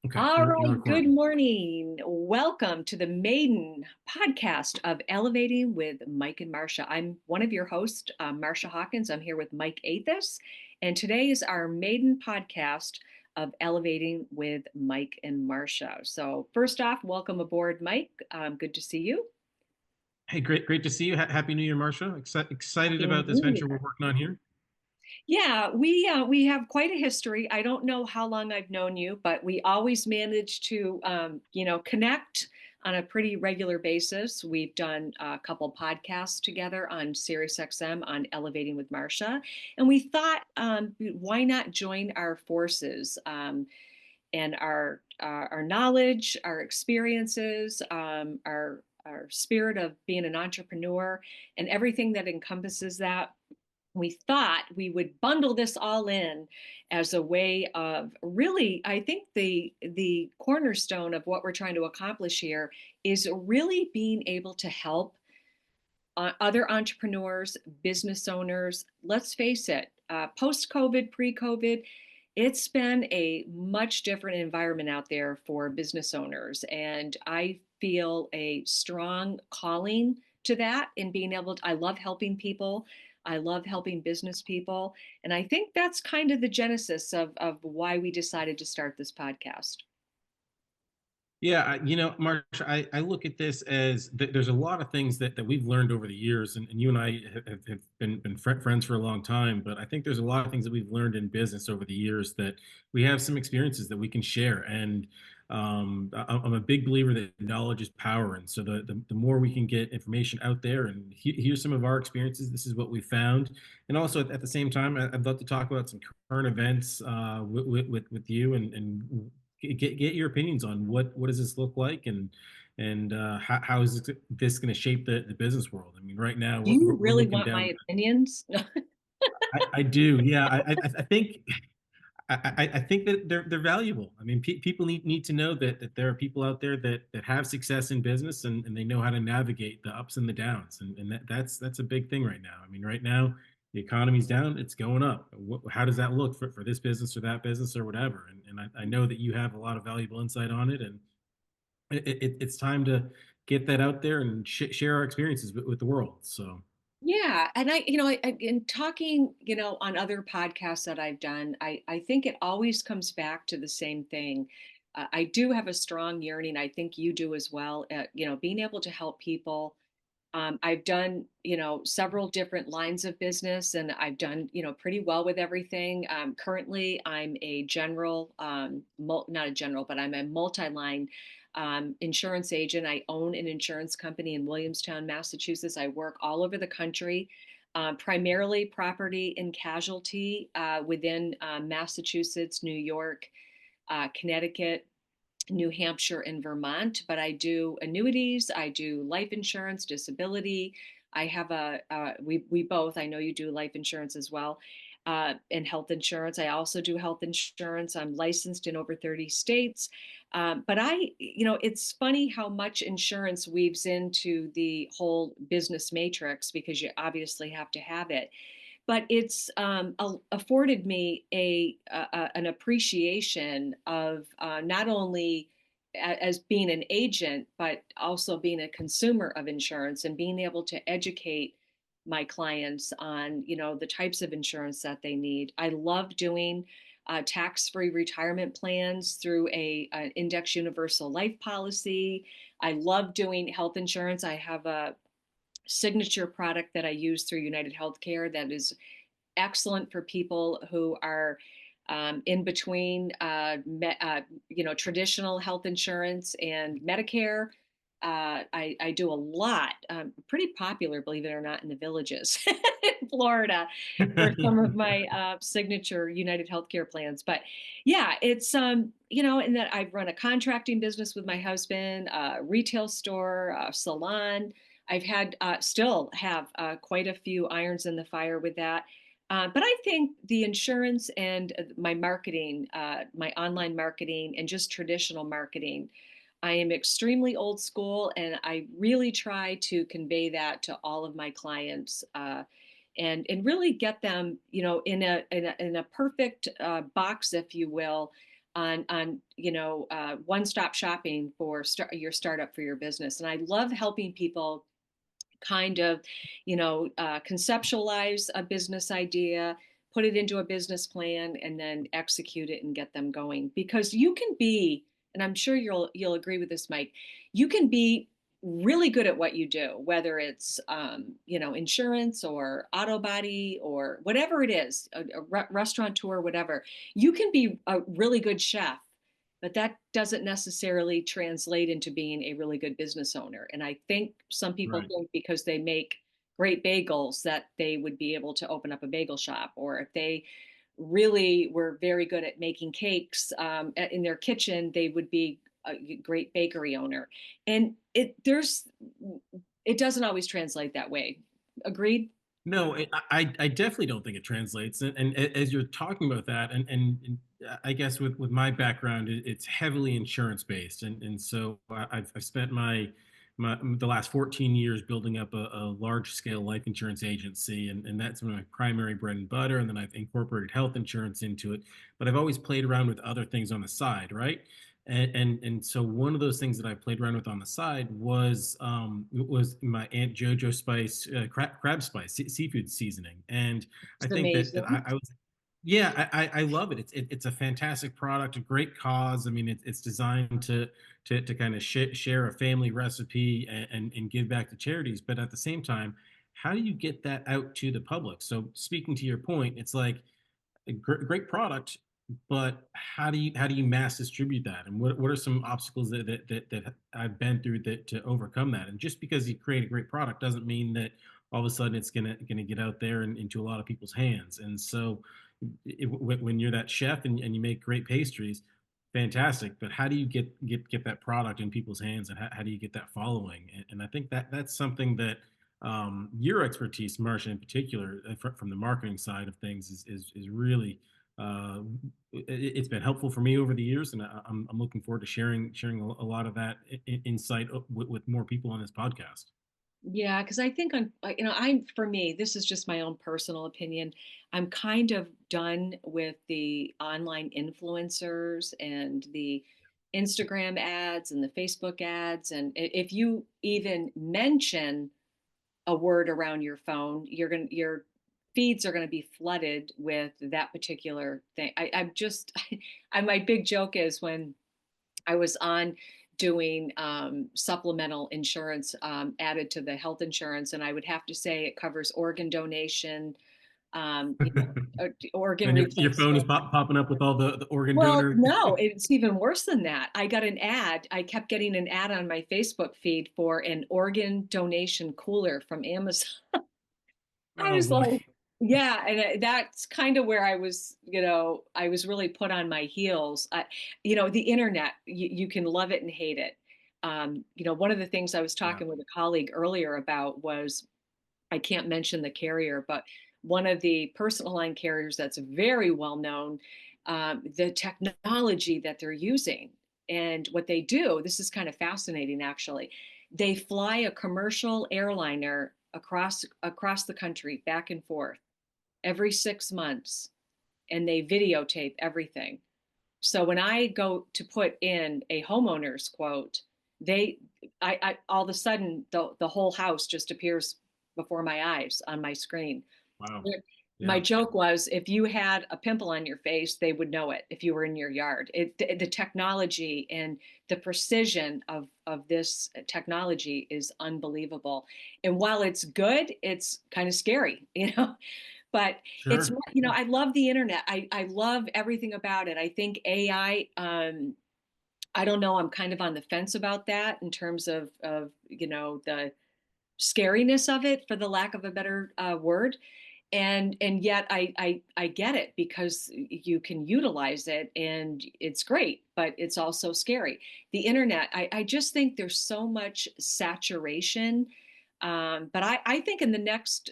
Okay, All you're right, good recording. morning. Welcome to the maiden podcast of Elevating with Mike and Marcia. I'm one of your hosts, Marcia Hawkins. I'm here with Mike Athos, and today is our maiden podcast of Elevating with Mike and Marcia. So, first off, welcome aboard, Mike. Good to see you. Hey, great to see you. Happy New Year, Marcia. Excited Happy about this New venture we're Year. working on here. Yeah, we have quite a history. I don't know how long I've known you, but we always manage to connect on a pretty regular basis. We've done a couple podcasts together on SiriusXM on Elevating with Marcia, and we thought, why not join our forces and our knowledge, our experiences, our spirit of being an entrepreneur, and everything that encompasses that. We thought we would bundle this all in as a way of really, I think the cornerstone of what we're trying to accomplish here is really being able to help other entrepreneurs, business owners. Let's face it, post COVID, pre COVID, it's been a much different environment out there for business owners. And I feel a strong calling to that in being able to, I love helping people. I love helping business people. And I think that's kind of the genesis of why we decided to start this podcast. Yeah, Marcia, I look at this as there's a lot of things that we've learned over the years, and you and I have been friends for a long time. But I think there's a lot of things that we've learned in business over the years that we have some experiences that we can share. And I'm a big believer that knowledge is power, and so the more we can get information out there, and here's some of our experiences. This is what we found, and also at the same time, I'd love to talk about some current events with you and get your opinions on what does this look like and how is this going to shape the business world. I mean, right now Do you we're really looking want my down. opinions? I do, yeah. I think I think that they're valuable. I mean, people need to know that there are people out there that have success in business and they know how to navigate the ups and the downs, and that's a big thing right now. I mean, right now the economy's down, it's going up. How does that look for this business or that business or whatever? And I know that you have a lot of valuable insight on it, and it's time to get that out there and share our experiences with the world. So. Yeah, and in talking, on other podcasts that I've done, I think it always comes back to the same thing. I do have a strong yearning. I think you do as well. Being able to help people. I've done, several different lines of business, and I've done, pretty well with everything. Currently, I'm a general, not a general, but I'm a multi-line insurance agent. I own an insurance company in Williamstown, Massachusetts. I work all over the country, primarily property and casualty within Massachusetts, New York, Connecticut, New Hampshire, and Vermont, but I do annuities, I do life insurance, disability. I have we both, I know you do life insurance as well, and health insurance. I also do health insurance. I'm licensed in over 30 states. But it's funny how much insurance weaves into the whole business matrix because you obviously have to have it, but it's afforded me an appreciation of not only as being an agent, but also being a consumer of insurance and being able to educate my clients on, the types of insurance that they need. I love doing tax-free retirement plans through an index universal life policy. I love doing health insurance. I have a signature product that I use through United Healthcare that is excellent for people who are in between, traditional health insurance and Medicare. I do a lot, pretty popular, believe it or not, in the villages in Florida for some of my signature United Healthcare plans. But yeah, it's, in that I've run a contracting business with my husband, a retail store, a salon. I've had, still have quite a few irons in the fire with that. But I think the insurance and my marketing, my online marketing, and just traditional marketing, I am extremely old school, and I really try to convey that to all of my clients, and really get them, in a perfect box, if you will, on one-stop shopping for your startup for your business. And I love helping people kind of, conceptualize a business idea, put it into a business plan, and then execute it and get them going. Because you can be, and I'm sure you'll agree with this, Mike, you can be really good at what you do, whether it's insurance or auto body or whatever it is, a restaurateur, whatever. You can be a really good chef, but that doesn't necessarily translate into being a really good business owner. And I think some people Right. think because they make great bagels that they would be able to open up a bagel shop, or if they really were very good at making cakes in their kitchen, they would be a great bakery owner. And it doesn't always translate that way. Agreed? No, I definitely don't think it translates. And as you're talking about that, and I guess with my background, it's heavily insurance based, and so I've spent my the last 14 years building up a large scale life insurance agency, and that's my primary bread and butter. And then I've incorporated health insurance into it, but I've always played around with other things on the side, right? And so one of those things that I played around with on the side was my Aunt JoJo spice crab spice seafood seasoning, and I It's think that amazing. I was yeah, I love it. It's a fantastic product, a great cause. I mean, it's designed to kind of share a family recipe and give back to charities, but at the same time, how do you get that out to the public? So speaking to your point, it's like a great product, but how do you mass distribute that? And what are some obstacles that I've been through that to overcome that? And just because you create a great product doesn't mean that all of a sudden it's gonna get out there and into a lot of people's hands. And so when you're that chef and you make great pastries, fantastic. But how do you get that product in people's hands, and how do you get that following? And I think that's something that your expertise, Marcia, in particular, from the marketing side of things, is really uh, it's been helpful for me over the years, and I'm looking forward to sharing a lot of that insight with more people on this podcast. Yeah, because I think I'm for me, this is just my own personal opinion. I'm kind of done with the online influencers and the Instagram ads and the Facebook ads. And if you even mention a word around your phone, your feeds are gonna be flooded with that particular thing. I'm just my big joke is when I was on doing supplemental insurance added to the health insurance, and I would have to say it covers organ donation, organ And your phone is replacement. popping up with all the organ Well, donor. no, it's even worse than that. I got an ad. I kept getting an ad on my Facebook feed for an organ donation cooler from Amazon. I Oh was boy. like, yeah, and that's kind of where I was really put on my heels. The internet, you can love it and hate it. One of the things I was Yeah. talking with a colleague earlier about was I can't mention the carrier, but one of the personal line carriers that's very well known, the technology that they're using and what they do. This is kind of fascinating, actually. They fly a commercial airliner across the country, back and forth, every 6 months, and they videotape everything. So when I go to put in a homeowner's quote, they, I all of a sudden the whole house just appears before my eyes on my screen. Wow. My Yeah. joke was if you had a pimple on your face, they would know it if you were in your yard. The technology and the precision of this technology is unbelievable. And while it's good, it's kind of scary, but it's, Sure. I love the internet. I love everything about it. I think AI, I don't know, I'm kind of on the fence about that in terms of the scariness of it, for the lack of a better word. And yet I get it because you can utilize it and it's great, but it's also scary. The internet, I just think there's so much saturation. But I think in the next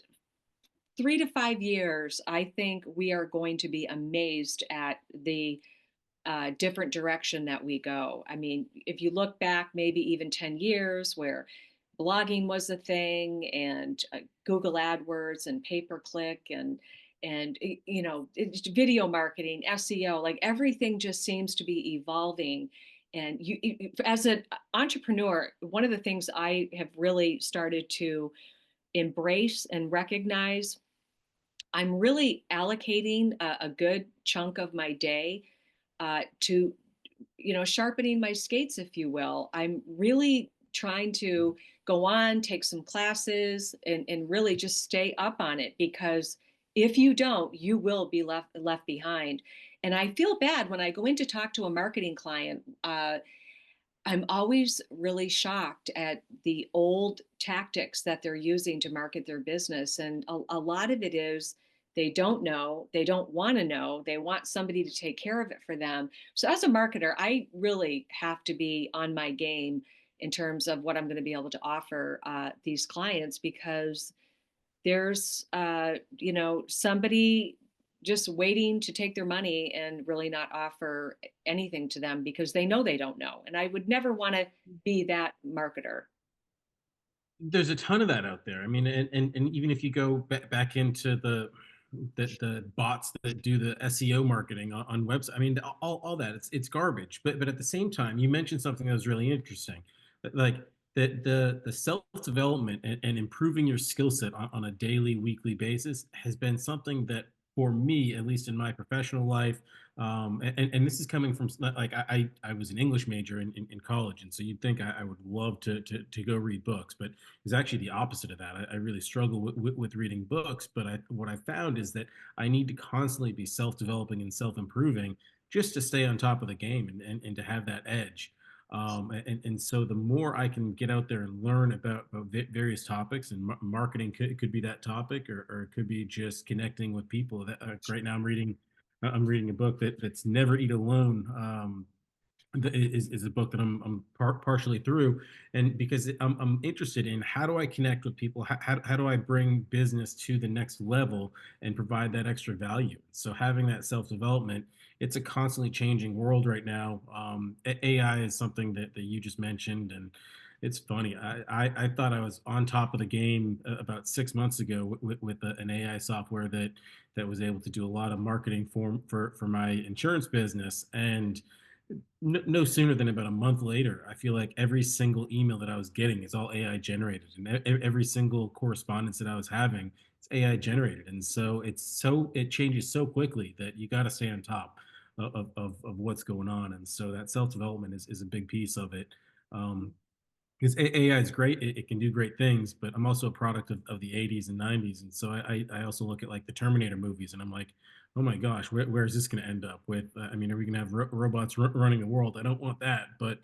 3 to 5 years, I think we are going to be amazed at the different direction that we go. I mean, if you look back maybe even 10 years where blogging was a thing and Google AdWords and pay per click, and and it's video marketing, SEO, like everything just seems to be evolving. And as an entrepreneur, one of the things I have really started to embrace and recognize, I'm really allocating a good chunk of my day to sharpening my skates, if you will. I'm really trying to go on, take some classes, and really just stay up on it, because if you don't, you will be left behind. And I feel bad when I go in to talk to a marketing client. I'm always really shocked at the old tactics that they're using to market their business. And a lot of it is they don't know, they don't want to know, they want somebody to take care of it for them. So, as a marketer, I really have to be on my game in terms of what I'm going to be able to offer these clients, because there's somebody just waiting to take their money and really not offer anything to them because they know they don't know, and I would never want to be that marketer. There's a ton of that out there. I mean, and even if you go back into the bots that do the SEO marketing on website, I mean, all that it's garbage. But at the same time, you mentioned something that was really interesting, like the self development and improving your skill set on a daily, weekly basis has been something that, for me, at least in my professional life, and this is coming from, like, I was an English major in college, and so you'd think I would love to go read books, but it's actually the opposite of that. I really struggle with reading books, but what I found is that I need to constantly be self-developing and self-improving just to stay on top of the game and to have that edge. And so the more I can get out there and learn about various topics, and marketing could be that topic, or it could be just connecting with people. That right now I'm reading a book that's Never Eat Alone. Is a book that I'm partially through, and because I'm interested in how do I connect with people, how do I bring business to the next level and provide that extra value. So having that self-development, it's a constantly changing world right now. AI is something that you just mentioned, and it's funny. I thought I was on top of the game about 6 months ago with an AI software that was able to do a lot of marketing for my insurance business. And no sooner than about a month later, I feel like every single email that I was getting is all AI generated, and every single correspondence that I was having, it's AI generated. And so it changes so quickly that you got to stay on top of what's going on. And so that self development is a big piece of it. Um, because AI is great, it can do great things, but I'm also a product of the 80s and 90s. And so I also look at, like, the Terminator movies, and I'm like, oh my gosh, where is this going to end up with? I mean, are we going to have robots running the world? I don't want that. But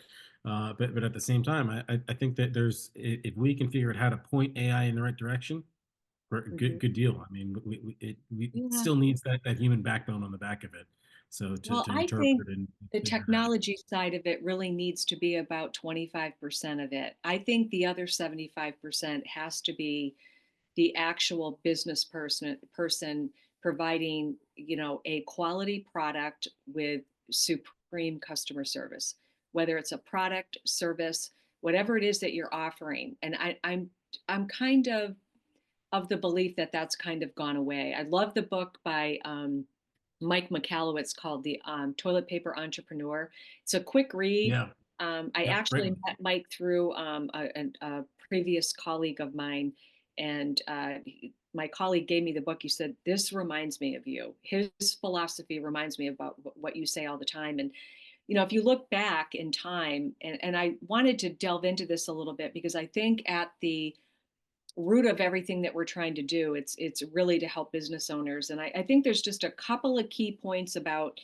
at the same time, I think that if we can figure out how to point AI in the right direction, for a Mhm. good deal. I mean, it Yeah. still needs that human backbone on the back of it. So to, Well, to I think interpret and the figure it out. technology side of it really needs to be about 25% of it. I think the other 75% has to be the actual business person providing, a quality product with supreme customer service, whether it's a product, service, whatever it is that you're offering. And I'm kind of the belief that that's kind of gone away. I love the book by Mike McAllowitz called The Toilet Paper Entrepreneur. It's a quick read. Yeah. I Yep. Great actually one. met Mike through a previous colleague of mine, and my colleague gave me the book. He said, "This reminds me of you." His philosophy reminds me about what you say all the time. And if you look back in time, and I wanted to delve into this a little bit because I think at the root of everything that we're trying to do, it's really to help business owners. And I think there's just a couple of key points about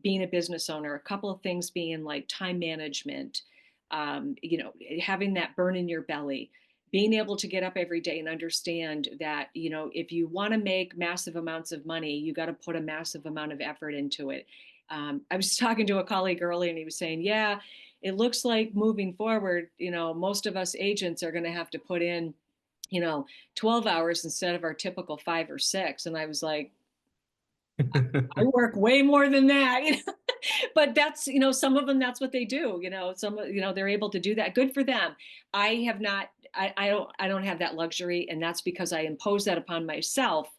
being a business owner. A couple of things being like time management, having that burn in your belly, being able to get up every day and understand that if you want to make massive amounts of money, you got to put a massive amount of effort into it. I was talking to a colleague earlier, and he was saying, "Yeah, it looks like moving forward, most of us agents are going to have to put in." 12 hours instead of our typical 5 or 6. And I was like, I work way more than that. But that's, some of them, that's what they do. Some, they're able to do that. Good for them. I have not, I don't have that luxury. And that's because I impose that upon myself.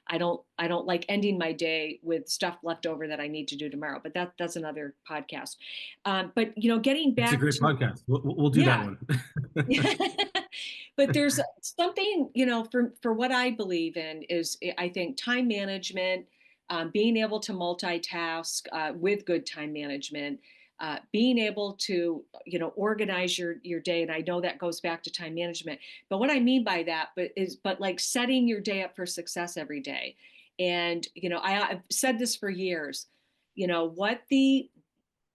I don't like ending my day with stuff left over that I need to do tomorrow. But that's another podcast. But getting It's a back great to, podcast. We'll do that yeah. one. But there's something, for what I believe in is, I think, time management, being able to multitask with good time management, being able to, organize your day. And I know that goes back to time management. But what I mean by that, but like setting your day up for success every day. And, I've said this for years, what the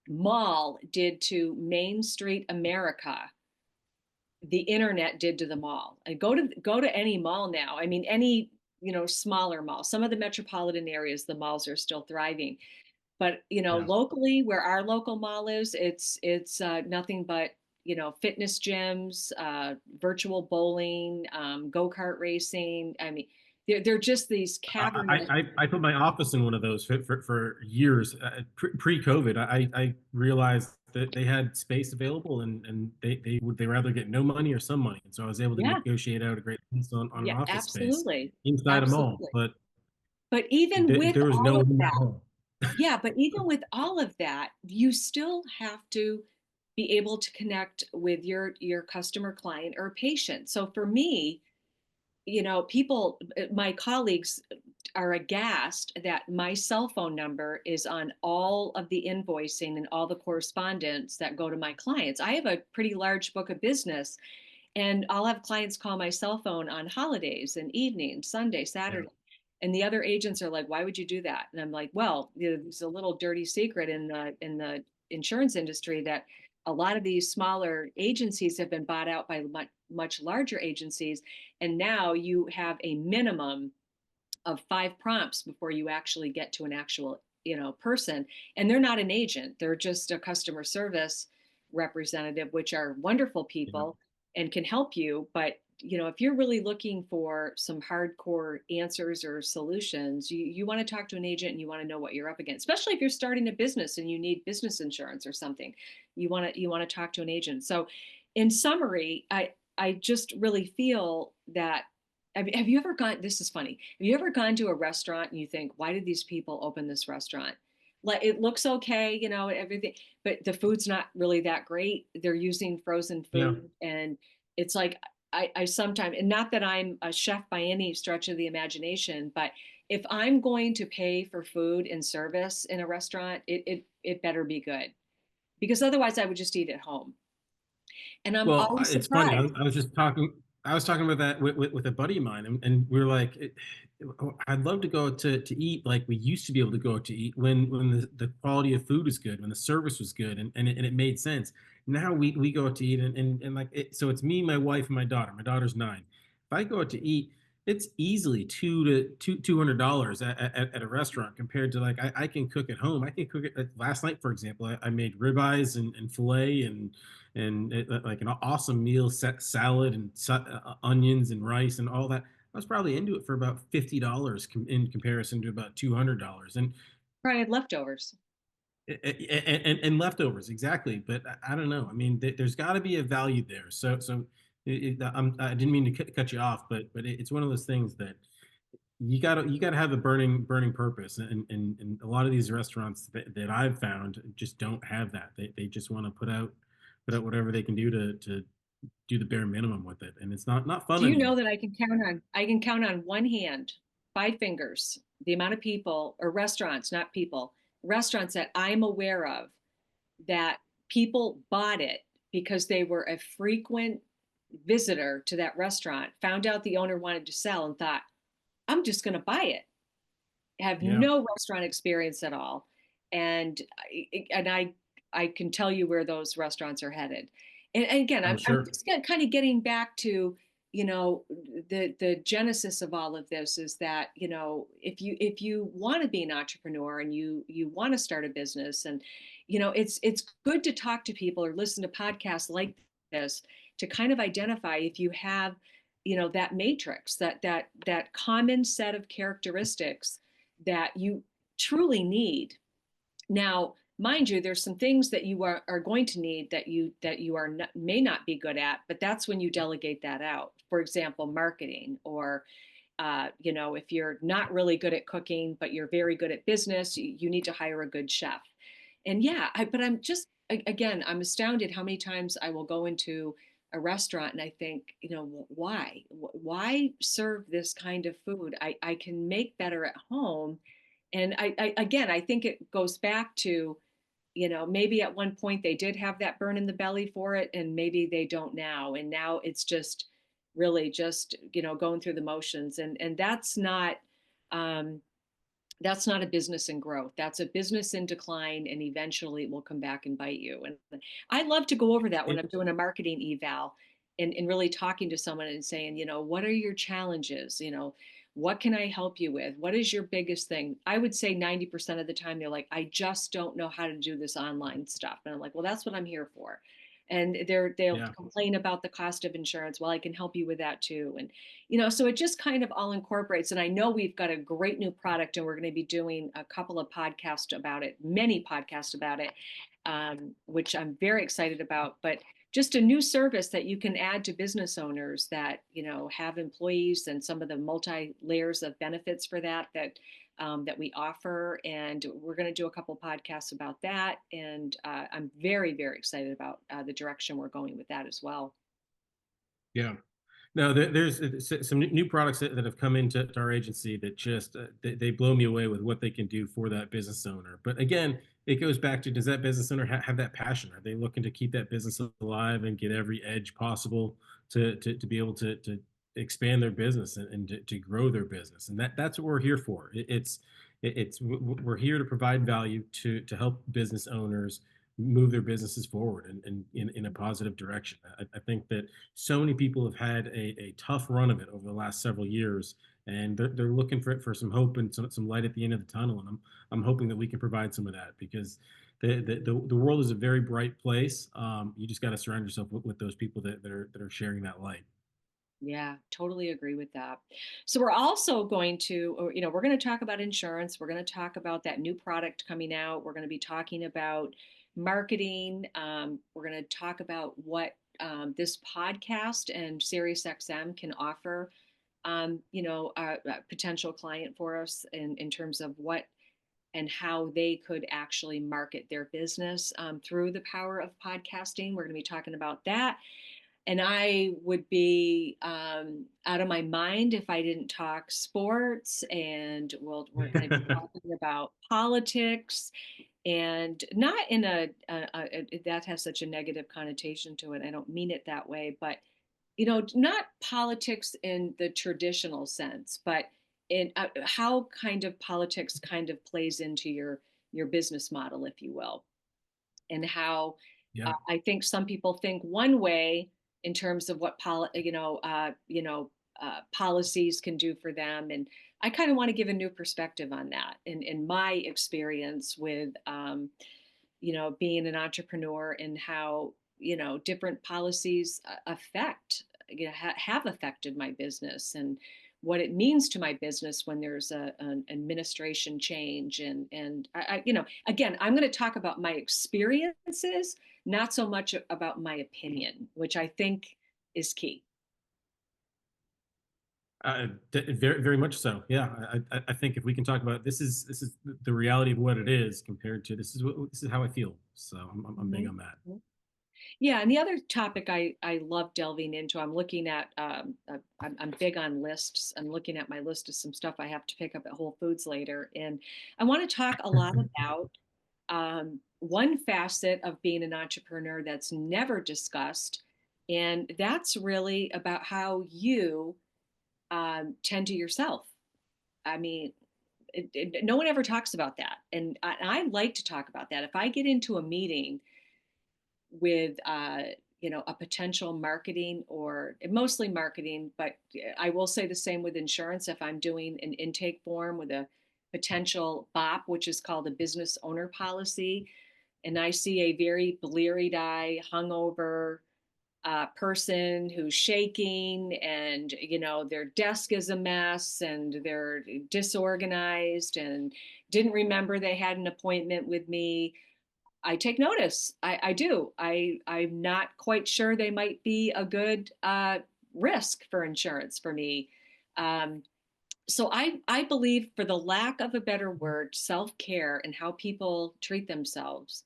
mall did to Main Street America, the internet did to the mall. And go to any mall now. I mean, any, smaller mall. Some of the metropolitan areas, the malls are still thriving. But, Yeah. locally, where our local mall is, it's nothing but, fitness gyms, virtual bowling, go-kart racing. I mean, they're just these cavernous. I put my office in one of those for years. Pre-COVID, I realized that they had space available, and they rather get no money or some money. And so I was able to Yeah, negotiate out a great lease on an yeah, office space absolutely. inside a mall. Absolutely. But But even with there was no all of one in that that, mall. yeah, but even with all of that, you still have to be able to connect with your customer, client, or patient. So for me, people, my colleagues are aghast that my cell phone number is on all of the invoicing and all the correspondence that go to my clients. I have a pretty large book of business, and I'll have clients call my cell phone on holidays and evenings, Sunday, Yeah. Saturday. And the other agents are like, "Why would you do that?" And I'm like, "Well, there's a little dirty secret in the insurance industry that a lot of these smaller agencies have been bought out by much larger agencies, and now you have a minimum of 5 prompts before you actually get to an actual, person. And they're not an agent, they're just a customer service representative, which are wonderful Yeah. people and can help you. But if you're really looking for some hardcore answers or solutions, you want to talk to an agent, and you want to know what you're up against, especially if you're starting a business and you need business insurance or something. You want to talk to an agent. So in summary, I just really feel that, have you ever gone, this is funny. Have you ever gone to a restaurant and you think, why did these people open this restaurant? Like, it looks okay, everything, but the food's not really that great. They're using frozen Yeah. food. And it's like, I sometimes, and not that I'm a chef by any stretch of the imagination, but if I'm going to pay for food and service in a restaurant, it better be good, because otherwise I would just eat at home. And I'm Well, always it's funny. surprised. I was just talking. I was talking about that with a buddy of mine, and we were like, I'd love to go to eat like we used to be able to go to eat when the quality of food was good, when the service was good, and it made sense. Now we go out to eat, and like so it's me, my wife, and my daughter. My daughter's 9. If I go out to eat, it's easily $200 at a restaurant compared to like I can cook at home. I can cook it. Last night, for example, I made ribeyes and filet like an awesome meal, set salad and onions and rice and all that. I was probably into it for about $50 in comparison to about $200, Probably had leftovers. and leftovers exactly. But I don't know. I mean, there's got to be a value there. I didn't mean to cut you off, but it's one of those things that you gotta have a burning purpose, and a lot of these restaurants that I've found just don't have that. They just want to put out whatever they can do to do the bare minimum with it, and it's not fun Do you know anymore. that I can count on one hand, 5 fingers, the amount of people, or restaurants, not people, restaurants that I'm aware of, that people bought it because they were a frequent visitor to that restaurant, found out the owner wanted to sell, and thought, I'm just going to buy it. Have Yeah. no restaurant experience at all. And I can tell you where those restaurants are headed. And again, I'm I'm sure. just kind of getting back to, the genesis of all of this is that, if you want to be an entrepreneur and you want to start a business, and it's good to talk to people or listen to podcasts like this to kind of identify if you have, that matrix, that common set of characteristics that you truly need. Now, mind you, there's some things that you are going to need that you are not, may not be good at, but that's when you delegate that out. For example, marketing, or If you're not really good at cooking, but you're very good at business, you need to hire a good chef. And yeah, but I'm just, again, I'm astounded how many times I will go into a restaurant and I think, why serve this kind of food? I can make better at home. And again, I think it goes back to, maybe at one point they did have that burn in the belly for it, and maybe they don't now. And now it's just really just, going through the motions. And um, that's not a business in growth. That's a business in decline, and eventually it will come back and bite you. And I love to go over that when It, I'm doing a marketing eval, and really talking to someone and saying, what are your challenges? What can I help you with? What is your biggest thing? I would say 90% of the time they're like, I just don't know how to do this online stuff. And I'm like, well, that's what I'm here for. And they'll yeah. complain about the cost of insurance. Well, I can help you with that too. And so it just kind of all incorporates. And I know we've got a great new product, and we're going to be doing a couple of podcasts about it, many podcasts about it, which I'm very excited about. But just a new service that you can add to business owners that, have employees, and some of the multi layers of benefits for that we offer. And we're going to do a couple podcasts about that. And I'm very, very excited about the direction we're going with that as well. Yeah. No, there's some new products that have come into our agency that just they blow me away with what they can do for that business owner. But again, it goes back to, does that business owner have that passion? Are they looking to keep that business alive and get every edge possible to be able to expand their business and to grow their business? And that's what we're here for. We're here to provide value to help business owners move their businesses forward and in a positive direction. I think that so many people have had a tough run of it over the last several years, and they're looking for some hope and some light at the end of the tunnel. And I'm hoping that we can provide some of that, because the world is a very bright place. You just got to surround yourself with those people that are sharing that light. Yeah, totally agree with that. So we're also going to, we're going to talk about insurance. We're going to talk about that new product coming out. We're going to be talking about marketing. We're going to talk about what this podcast and SiriusXM can offer, a potential client for us in terms of what and how they could actually market their business through the power of podcasting. We're going to be talking about that. And I would be out of my mind if I didn't talk sports. And we're going to be talking about politics, and not in that has such a negative connotation to it. I don't mean it that way, but not politics in the traditional sense, but in how kind of politics kind of plays into your business model, if you will, and how Yeah. I think some people think one way in terms of what policies can do for them, and I kind of want to give a new perspective on that. In my experience with being an entrepreneur, and how different policies affect have affected my business, and what it means to my business when there's an administration change. And again, I'm going to talk about my experiences, not so much about my opinion, which I think is key. Very, very much so. Yeah, I think if we can talk about, this is the reality of what it is compared to, this is how I feel. So I'm big Mhm. on that. Yeah, and the other topic I love delving into, I'm looking at, I'm big on lists. I'm looking at my list of some stuff I have to pick up at Whole Foods later. And I want to talk a lot about one facet of being an entrepreneur that's never discussed. And that's really about how you tend to yourself. I mean, no one ever talks about that. And I like to talk about that. If I get into a meeting with a potential marketing, or mostly marketing, but I will say the same with insurance. If I'm doing an intake form with a potential BOP, which is called a business owner policy, and I see a very bleary-eyed, hungover person who's shaking, and their desk is a mess, and they're disorganized, and didn't remember they had an appointment with me, I take notice. I do. I'm not quite sure they might be a good risk for insurance for me. So I believe, for the lack of a better word, self-care and how people treat themselves.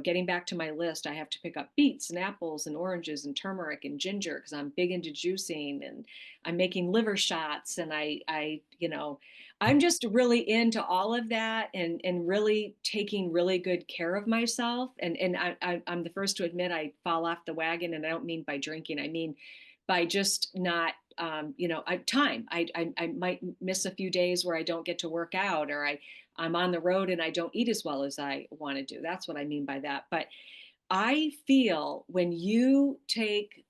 Getting back to my list, I have to pick up beets and apples and oranges and turmeric and ginger because I'm big into juicing, and I'm making liver shots, and I'm just really into all of that, and really taking really good care of myself. And I'm the first to admit I fall off the wagon, and I don't mean by drinking. I mean by just not time. I might miss a few days where I don't get to work out, or I'm on the road and I don't eat as well as I want to do. That's what I mean by that. But I feel when you take,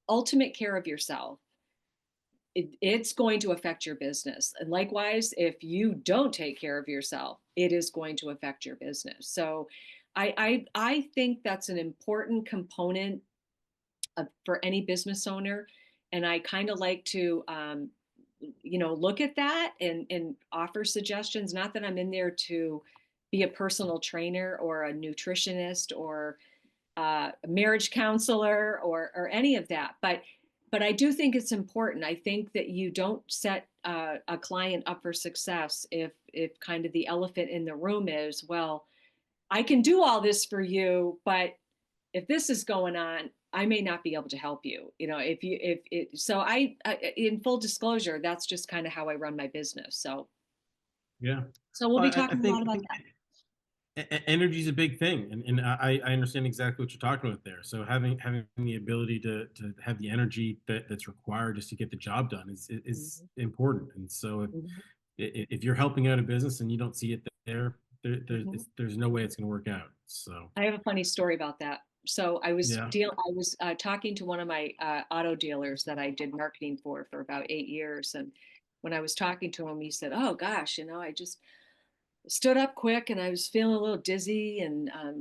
ultimate care of yourself, it's going to affect your business. And likewise, if you don't take care of yourself, it is going to affect your business. So I think that's an important component for any business owner. And I kind of like to, look at that and offer suggestions. Not that I'm in there to be a personal trainer or a nutritionist or a marriage counselor or any of that, but I do think it's important. I think that you don't set a client up for success if kind of the elephant in the room is, well, I can do all this for you, but if this is going on, I may not be able to help you. If you if it so in full disclosure, that's just kind of how I run my business. Yeah. So we'll Well, be I talking a lot think about that. energy is a big thing, and I understand exactly what you're talking about there. So having the ability to have the energy that's required just to get the job done is Mhm, important. And so mhm, if you're helping out a business and you don't see it mhm. there's no way it's going to work out. So I have a funny story about that. So yeah. I was talking to one of my auto dealers that I did marketing for about 8 years, and when I was talking to him, he said, "Oh gosh, I just stood up quick and I was feeling a little dizzy, and I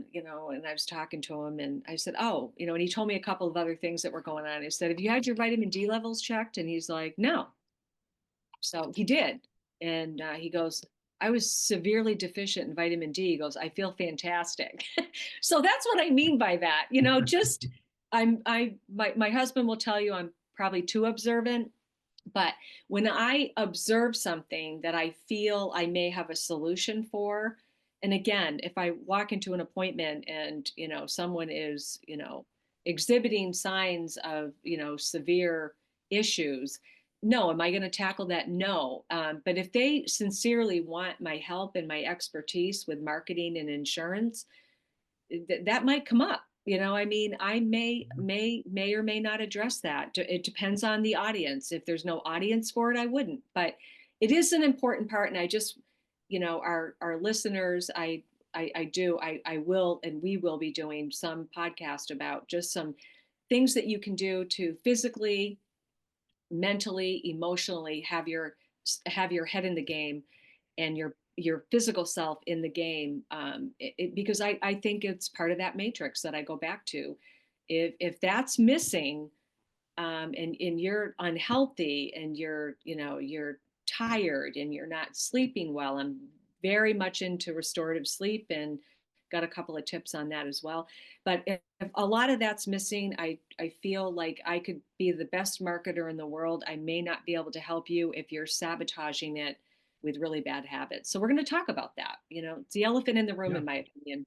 was talking to him, and I said, "Oh, and he told me a couple of other things that were going on. I said, "Have you had your vitamin D levels checked?" And he's like, "No." So he did. And he goes, "I was severely deficient in vitamin D." He goes, "I feel fantastic." So that's what I mean by that. Just my husband will tell you I'm probably too observant, but when I observe something that I feel I may have a solution for, and again, if I walk into an appointment and, someone is, exhibiting signs of, severe issues, no. Am I going to tackle that? No. But if they sincerely want my help and my expertise with marketing and insurance, that might come up. I mean, I may or may not address that. It depends on the audience. If there's no audience for it, I wouldn't. But it is an important part, and I just, our listeners, I will, and we will be doing some podcast about just some things that you can do to physically, mentally, emotionally have your head in the game, and your physical self in the game, because I think it's part of that matrix that I go back to. If that's missing, and you're unhealthy, and you're tired and you're not sleeping well. I'm very much into restorative sleep, and got a couple of tips on that as well. But if a lot of that's missing, I feel like I could be the best marketer in the world. I may not be able to help you if you're sabotaging it with really bad habits. So we're going to talk about that. It's the elephant in the room, Yeah. in my opinion.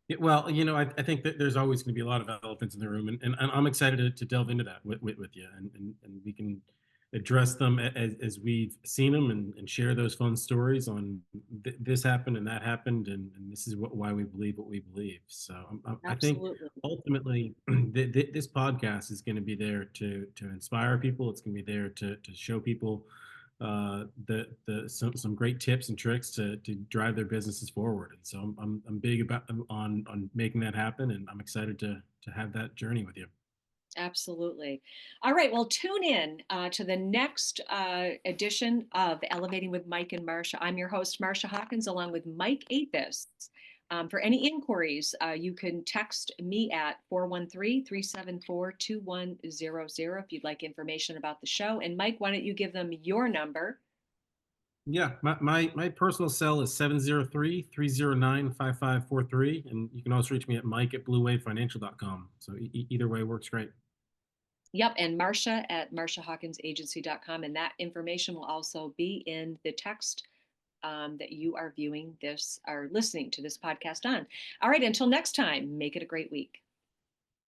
Yeah, well, I think that there's always going to be a lot of elephants in the room, and I'm excited to delve into that with you, and we can address them as we've seen them, and share those fun stories on this happened and that happened, and this is why we believe what we believe. So I think Absolutely. ultimately this podcast is going to be there to inspire people. It's going to be there to show people some great tips and tricks to drive their businesses forward. And so I'm big about on making that happen, and I'm excited to have that journey with you. Absolutely. All right. Well, tune in to the next edition of Elevating with Mike and Marcia. I'm your host, Marcia Hawkins, along with Mike Apis. For any inquiries, you can text me at 413-374-2100 if you'd like information about the show. And Mike, why don't you give them your number? Yeah, my personal cell is 703-309-5543, and you can also reach me at mike@bluewavefinancial.com. So either way works great. Yep, and Marcia at marciahawkinsagency.com. And that information will also be in the text that you are viewing this or listening to this podcast on. All right, until next time, make it a great week.